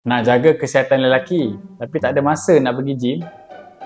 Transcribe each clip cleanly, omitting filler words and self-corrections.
Nak jaga kesihatan lelaki tapi tak ada masa nak pergi gym,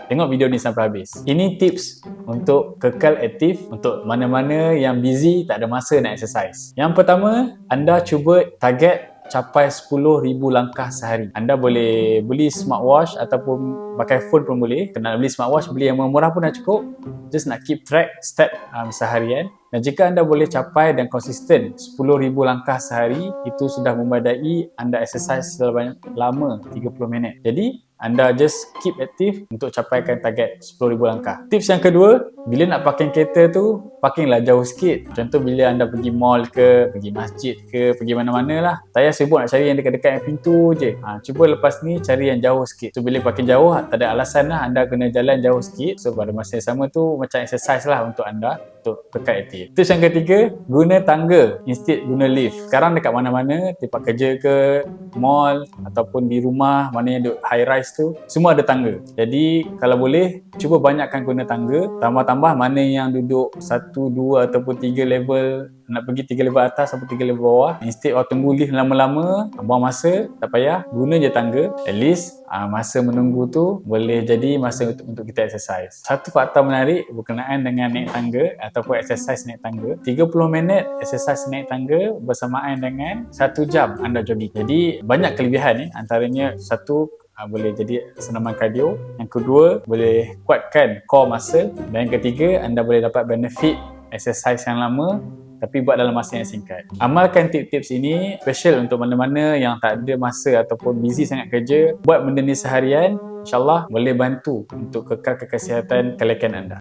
tengok video ni sampai habis. Ini tips untuk kekal aktif untuk mana-mana yang busy tak ada masa nak exercise. Yang pertama, anda cuba target capai 10,000 langkah sehari. Anda boleh beli smartwatch ataupun pakai phone pun boleh. Kalau nak beli smartwatch, beli yang murah pun dah cukup. Just nak keep track step seharian. Dan jika anda boleh capai dan konsisten 10,000 langkah sehari, itu sudah memadai anda exercise selama 30 minit. Jadi, anda just keep aktif untuk capaikan target 10,000 langkah. Tips yang kedua, bila nak parking kereta tu, parkinglah jauh sikit. Contoh bila anda pergi mall ke, pergi masjid ke, pergi mana-mana lah. Tak payah sibuk nak cari yang dekat-dekat yang pintu je. Cuba lepas ni cari yang jauh sikit. So bila parking jauh, tak ada alasan lah anda kena jalan jauh sikit. So pada masa yang sama tu, macam exercise lah untuk anda untuk kekal aktif. Tips yang ketiga, guna tangga instead guna lift. Sekarang dekat mana-mana, tempat kerja ke, mall ataupun di rumah, mana yang duduk high rise tu, semua ada tangga. Jadi kalau boleh, cuba banyakkan guna tangga. Tambah-tambah mana yang duduk 1, 2 ataupun 3 level, nak pergi 3 level atas ataupun 3 level bawah, instead tunggu lift lama-lama, buang masa, tak payah, guna je tangga. At least masa menunggu tu boleh jadi masa untuk kita exercise. Satu fakta menarik berkenaan dengan naik tangga ataupun exercise naik tangga, 30 minit exercise naik tangga bersamaan dengan 1 jam anda jogging. Jadi banyak kelebihan ni, antaranya satu, boleh jadi senaman kardio, yang kedua boleh kuatkan core muscle, dan yang ketiga anda boleh dapat benefit exercise yang lama tapi buat dalam masa yang singkat. Amalkan tips-tips ini, special untuk mana-mana yang tak ada masa ataupun busy sangat kerja. Buat benda ni seharian, insyaAllah boleh bantu untuk kekal kesihatan kelakan anda.